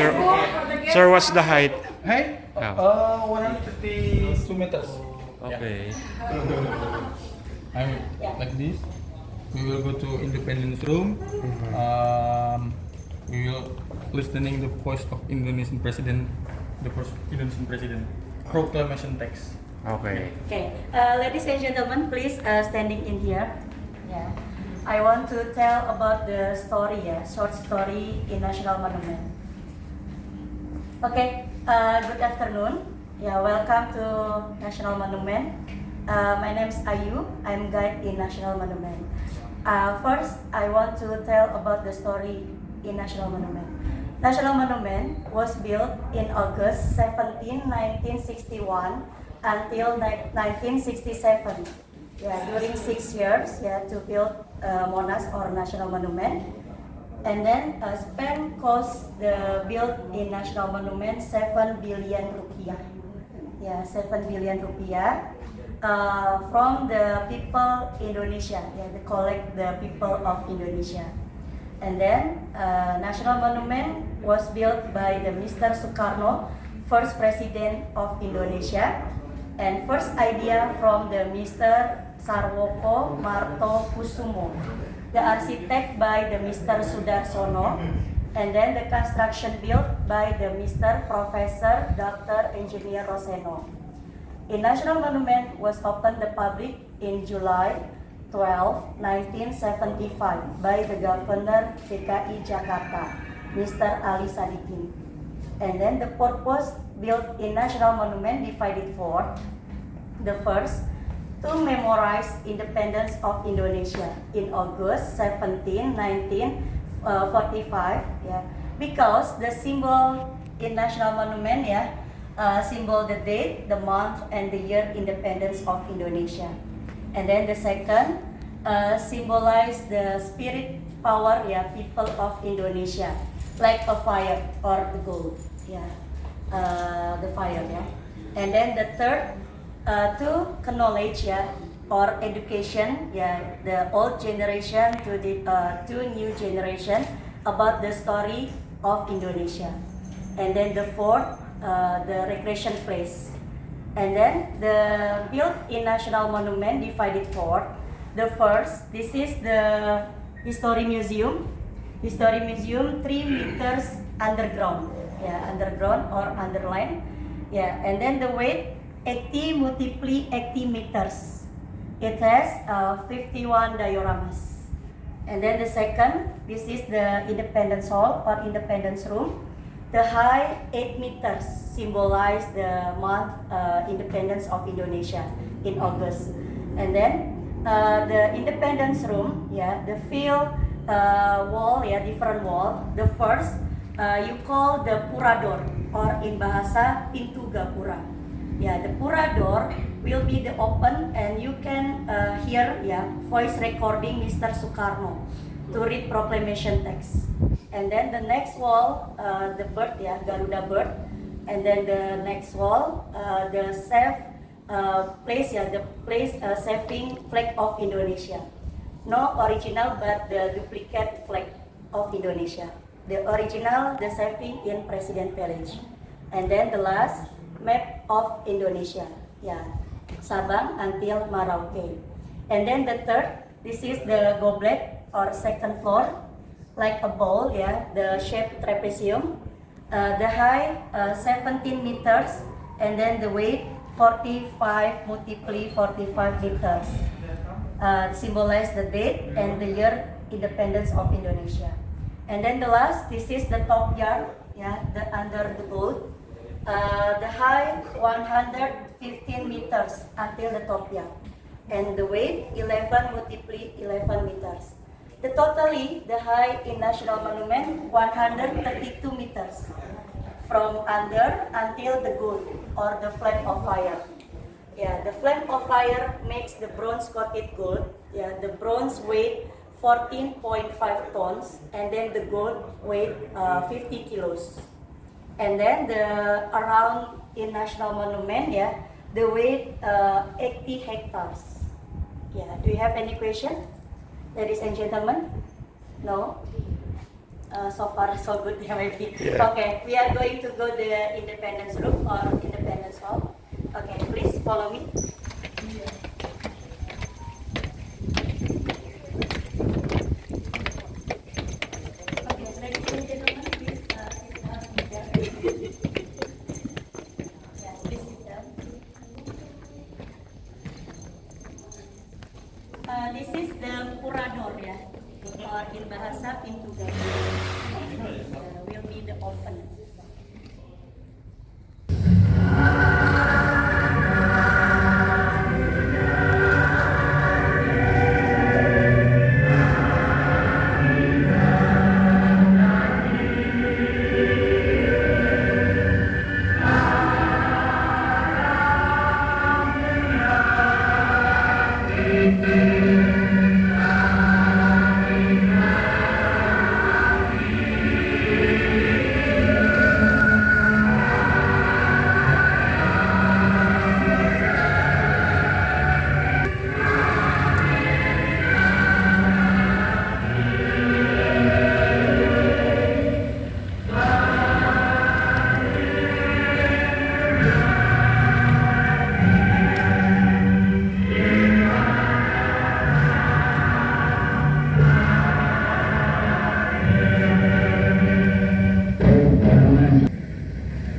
Sir, what's the height? Height? Yeah. 132 meters. Okay. I'm like this. We will go to Independence Room. We will listening the voice of Indonesian President, the first Indonesian President. Proclamation text. Okay. Okay, ladies and gentlemen, please standing in here. Yeah, I want to tell about the story, short story in National Monument. Okay, good afternoon. Yeah, welcome to National Monument. My name is Ayu. I'm guide in National Monument. First, I want to tell about the story in National Monument. National Monument was built in August 17, 1961 until 1967. Yeah, during 6 years, to build Monas or National Monument. And then spend cost the build in National Monument 7 billion rupiah. Yeah, 7 billion rupiah from the people Indonesia. Yeah, they collect the people of Indonesia. And then National Monument was built by the Mr. Sukarno, first president of Indonesia, and first idea from the Mr. Sarwoko Marto Kusumo, the architect by the Mr. Sudarsono, and then the construction built by the Mr. Professor Dr. Engineer Roseno. A National Monument was opened the public in July 12, 1975 by the Governor DKI Jakarta, Mr. Ali Sadikin. And then the purpose built in National Monument divided for the first, to memorize independence of Indonesia in August 17, 1945, because the symbol in National Monument, symbol the date, the month, and the year independence of Indonesia. And then the second, symbolize the spirit power, people of Indonesia, like a fire or the gold, the fire, And then the third, to knowledge, or education, the old generation to the new generation about the story of Indonesia. And then the fourth, the recreation place. And then the built in National Monument divided for the first, this is the History Museum. History Museum 3 meters underground, underground or underline, and then the weight 80 multiply 80 meters. It has 51 dioramas. And then the second, this is the Independence Hall or Independence Room. The height 8 meters symbolize the month independence of Indonesia in August. And then the Independence Room, the field wall, different wall. The first you call the Purador or in bahasa Pintu Gapura. The Purador will be the open and you can hear voice recording Mr. Sukarno to read proclamation text. And then the next wall, the bird, Garuda bird. And then the next wall, the safe place, the place saving flag of Indonesia. No original, but the duplicate flag of Indonesia. The original, the saving in President Village. And then the last, map of Indonesia, Sabang until Merauke. And then the third, this is the goblet or second floor, like a bowl, the shape trapezium. The height 17 meters, and then the weight 45 multiply 45 meters. Symbolize the date and the year independence of Indonesia. And then the last, this is the top yard, the under the boat. The height 115 meters until the top yard, and the weight 11 multiply 11 meters. The totally, the height in National Monument 132 meters from under until the goal or the flame of fire. The flame of fire makes the bronze coated gold. The bronze weight 14.5 tons, and then the gold weight 50 kilos. And then the around in National Monument, the weight 80 hectares. Do you have any question, ladies and gentlemen? No? so far so good. Yeah, maybe. Yeah. Okay, we are going to go the Independence Room or Independence Hall. Okay, please follow me. Okay, ladies and gentlemen, please sit down. Yeah, please sit down. This is the Purador, ya, or in bahasa pintu gerbang. Will be the open.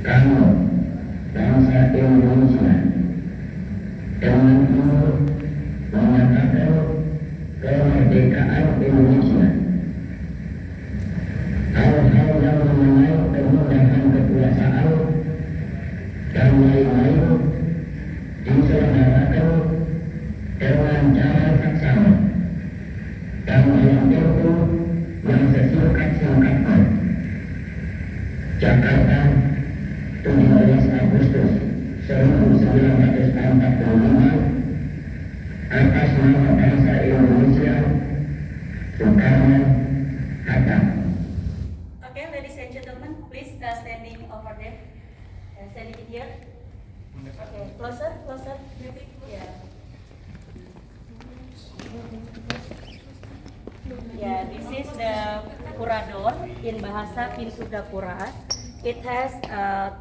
Kamu bangsa Indonesia dengan umur mengatakan kemerdekaan Indonesia. Hal-hal yang mengenai kemudahan kekuasaan dan lain-lain diselenggarakan dengan cara saksama dan dalam tempo yang sesingkat-singkatnya. Jakarta, 17 Agustus 1945, atas nama bangsa Indonesia, Soekarno, Hatta. Okay, ladies and gentlemen, please standing over there. Standing here. Okay, closer. Yeah. Yeah, this is the Purador in bahasa Pintu Gapura. It has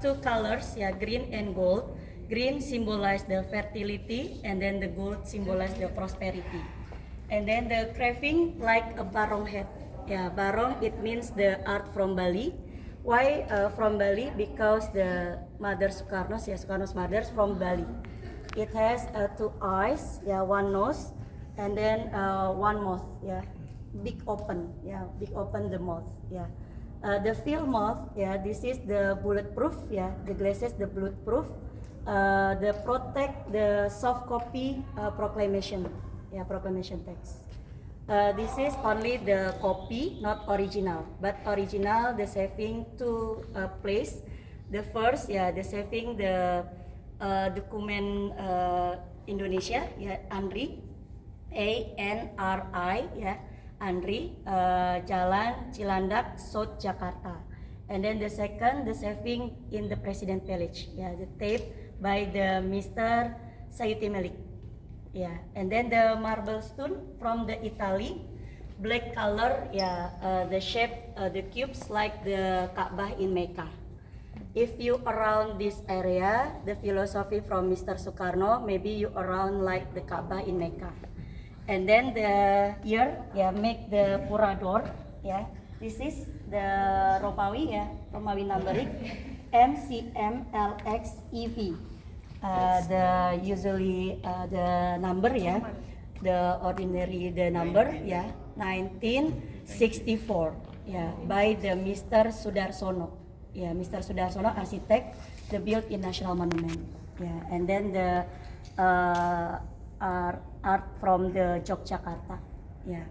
two colors, yeah, green and gold. Green symbolize the fertility, and then the gold symbolize the prosperity. And then the carving like a barong head. Yeah, barong, it means the art from Bali. Why from Bali? Because the mother Soekarno, yeah, Soekarno's mother from Bali. It has two eyes, yeah, one nose, and then one mouth, yeah, big open the mouth, yeah. The field mouth, yeah, this is the bulletproof, yeah, the glasses, the bulletproof, the protect the soft copy proclamation, yeah, proclamation text. This is only the copy, not original, but original the saving to place. The first, yeah, the saving the document Indonesia, yeah, ANRI, ANRI, yeah. Andri, Jalan Cilandak, South Jakarta. And then the second, the saving in the President Village. Yeah, the tape by the Mr. Sayuti Melik. Yeah, and then the marble stone from the Italy, black color. Yeah, the shape, the cubes like the Ka'bah in Mecca. If you around this area, the philosophy from Mr. Soekarno, maybe you around like the Ka'bah in Mecca. And then the year, yeah, make the Purador, yeah. This is the Romawi, yeah, Romawi numbering, MCMLXEV. The usually the number, yeah, the ordinary the number, yeah, 1964, yeah, by the Mr. Sudarsono, yeah, Mr. Sudarsono, architect, the built in National Monument, yeah. And then the art from the Yogyakarta, yeah.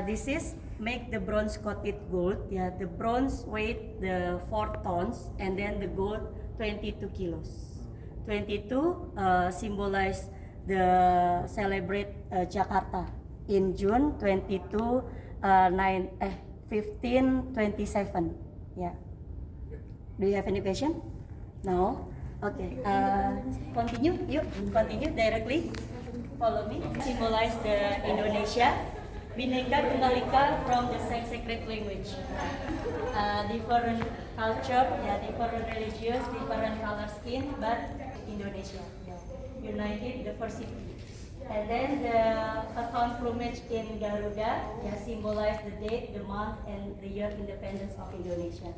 This is make the bronze coated gold, yeah. The bronze weight the 4 tons, and then the gold 22 kilos. 22 symbolize the celebrate Jakarta in June 1527, yeah. Do you have any question? No. Okay, continue directly. Follow me. Symbolize the Indonesia, Bhinneka Tunggal Ika from the Sanskrit language. Different culture, yeah, different religious, different color skin, but Indonesia, yeah. United diversity. And then the account plumage in Garuda, yeah, symbolize the date, the month, and the year independence of Indonesia.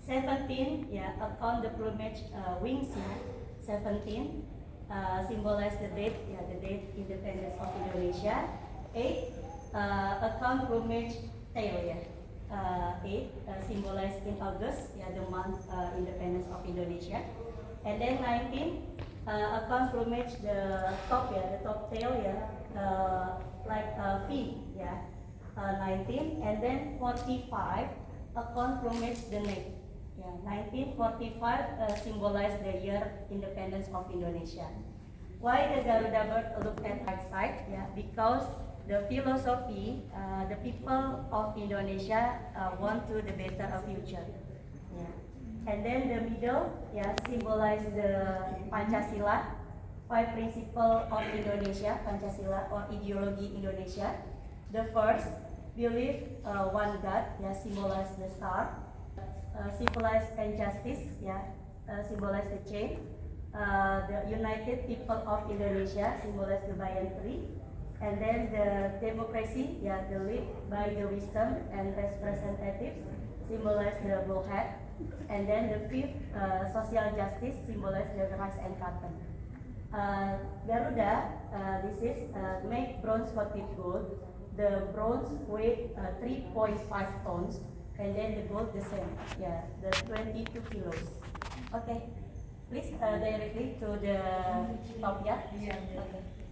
17, yeah, account the plumage wings, yeah, 17, symbolize the date, yeah, the date independence of Indonesia. 8, account plumage tail, yeah. 8, symbolized in August, yeah, the month independence of Indonesia. And then 19, account plumage the top, yeah, the top tail, yeah, like feet, yeah, 19. And then 45, account plumage the neck, yeah, 1945 symbolize the year independence of Indonesia. Why the Garuda bird look at right side? Yeah, because the philosophy, the people of Indonesia want to the better of future. Yeah. And then the middle, yeah, symbolize the Pancasila, 5 principle of Indonesia, Pancasila or ideology Indonesia. The first, believe one God, yeah, symbolize the star. Symbolize and justice, yeah, symbolize the chain. The united people of Indonesia, symbolize the banyan tree. And then the democracy, yeah, the lead by the wisdom and representatives, symbolize the bullhead. And then the fifth, social justice, symbolize the rice and cotton. Garuda, this is made bronze coated gold. The bronze weight 3.5 tons, and then the gold the same, yeah, the 22 kilos. Okay, please directly to the top, yeah. Okay.